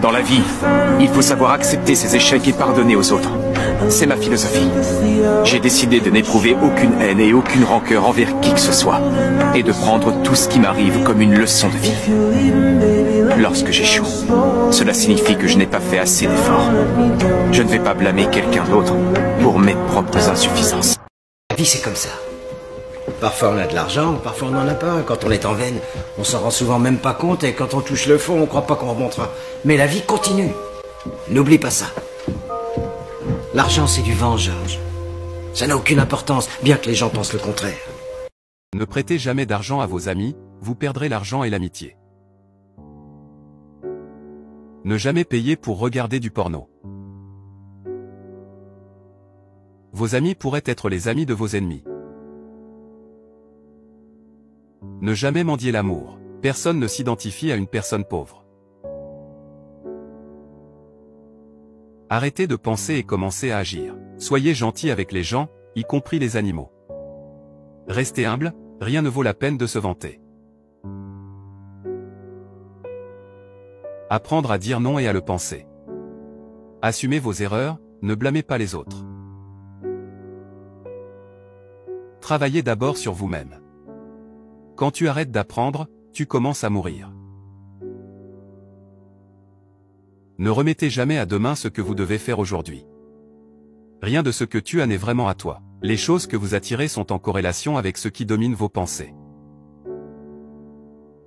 Dans la vie, il faut savoir accepter ses échecs et pardonner aux autres. C'est ma philosophie. J'ai décidé de n'éprouver aucune haine et aucune rancœur envers qui que ce soit, et de prendre tout ce qui m'arrive comme une leçon de vie. Lorsque j'échoue, cela signifie que je n'ai pas fait assez d'efforts. Je ne vais pas blâmer quelqu'un d'autre pour mes propres insuffisances. La vie, c'est comme ça. Parfois on a de l'argent, parfois on n'en a pas. Quand on est en veine, on s'en rend souvent même pas compte, et quand on touche le fond, on croit pas qu'on remontera. Mais la vie continue. N'oublie pas ça. L'argent, c'est du vent, Georges. Ça n'a aucune importance, bien que les gens pensent le contraire. Ne prêtez jamais d'argent à vos amis, vous perdrez l'argent et l'amitié. Ne jamais payer pour regarder du porno. Vos amis pourraient être les amis de vos ennemis. Ne jamais mendier l'amour. Personne ne s'identifie à une personne pauvre. Arrêtez de penser et commencez à agir. Soyez gentil avec les gens, y compris les animaux. Restez humble, rien ne vaut la peine de se vanter. Apprendre à dire non et à le penser. Assumez vos erreurs, ne blâmez pas les autres. Travaillez d'abord sur vous-même. Quand tu arrêtes d'apprendre, tu commences à mourir. Ne remettez jamais à demain ce que vous devez faire aujourd'hui. Rien de ce que tu as n'est vraiment à toi. Les choses que vous attirez sont en corrélation avec ce qui domine vos pensées.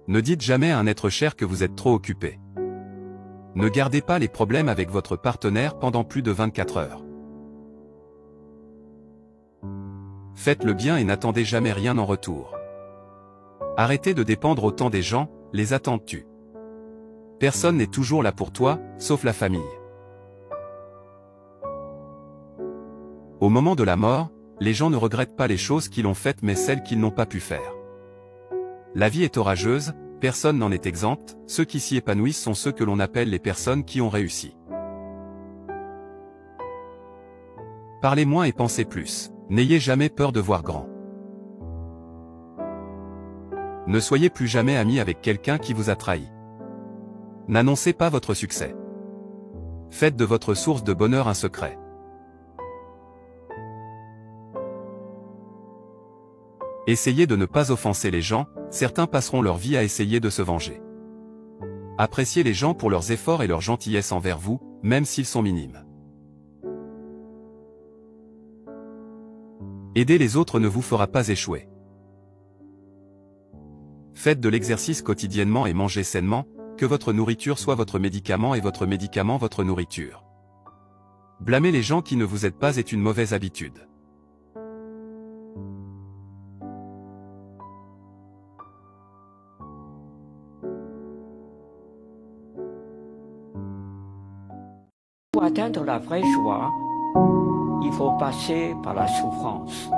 Ne dites jamais à un être cher que vous êtes trop occupé. Ne gardez pas les problèmes avec votre partenaire pendant plus de 24 heures. Faites le bien et n'attendez jamais rien en retour. Arrêtez de dépendre autant des gens, les attentes tuent. Personne n'est toujours là pour toi, sauf la famille. Au moment de la mort, les gens ne regrettent pas les choses qu'ils ont faites mais celles qu'ils n'ont pas pu faire. La vie est orageuse, personne n'en est exempt, ceux qui s'y épanouissent sont ceux que l'on appelle les personnes qui ont réussi. Parlez moins et pensez plus. N'ayez jamais peur de voir grand. Ne soyez plus jamais ami avec quelqu'un qui vous a trahi. N'annoncez pas votre succès. Faites de votre source de bonheur un secret. Essayez de ne pas offenser les gens, certains passeront leur vie à essayer de se venger. Appréciez les gens pour leurs efforts et leur gentillesse envers vous, même s'ils sont minimes. Aider les autres ne vous fera pas échouer. Faites de l'exercice quotidiennement et mangez sainement, que votre nourriture soit votre médicament et votre médicament votre nourriture. Blâmer les gens qui ne vous aident pas est une mauvaise habitude. Pour atteindre la vraie joie, il faut passer par la souffrance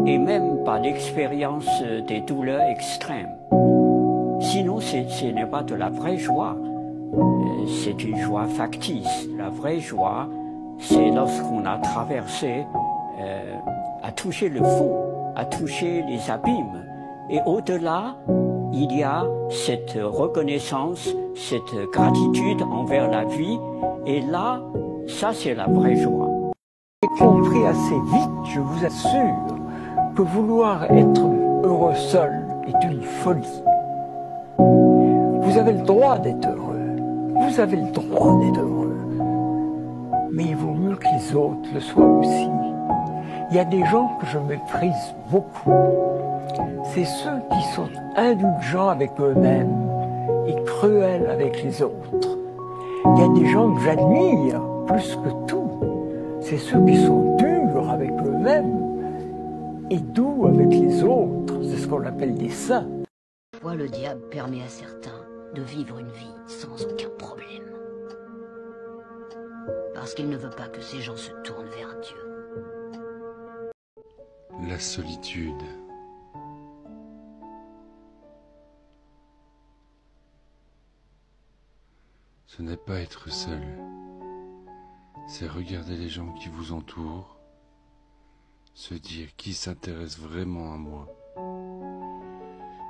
et même par l'expérience des douleurs extrêmes. Sinon, ce n'est pas de la vraie joie, c'est une joie factice. La vraie joie, c'est lorsqu'on a traversé, a touché le fond, a touché les abîmes. Et au-delà, il y a cette reconnaissance, cette gratitude envers la vie. Et là, ça c'est la vraie joie. J'ai compris assez vite, je vous assure, que vouloir être heureux seul est une folie. Vous avez le droit d'être heureux. Vous avez le droit d'être heureux. Mais il vaut mieux que les autres le soient aussi. Il y a des gens que je méprise beaucoup. C'est ceux qui sont indulgents avec eux-mêmes et cruels avec les autres. Il y a des gens que j'admire plus que tout. C'est ceux qui sont durs avec eux-mêmes et doux avec les autres. C'est ce qu'on appelle des saints. Pourquoi le diable permet à certains de vivre une vie sans aucun problème? Parce qu'il ne veut pas que ces gens se tournent vers Dieu. La solitude. Ce n'est pas être seul, c'est regarder les gens qui vous entourent, se dire qui s'intéresse vraiment à moi,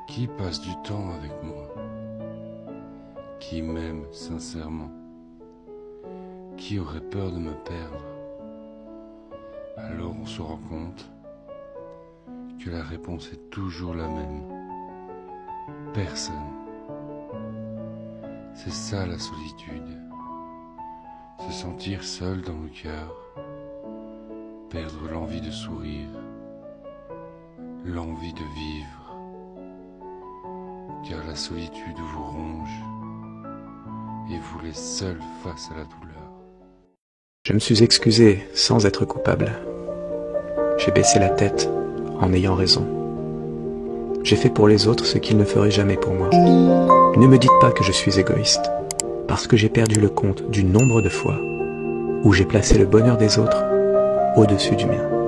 qui passe du temps avec moi, qui m'aime sincèrement? Qui aurait peur de me perdre? Alors on se rend compte que la réponse est toujours la même. Personne. C'est ça la solitude. Se sentir seul dans le cœur, perdre l'envie de sourire, l'envie de vivre, car la solitude vous ronge et vous laisse seul face à la douleur. Je me suis excusé sans être coupable. J'ai baissé la tête en ayant raison. J'ai fait pour les autres ce qu'ils ne feraient jamais pour moi. Ne me dites pas que je suis égoïste, parce que j'ai perdu le compte du nombre de fois où j'ai placé le bonheur des autres au-dessus du mien.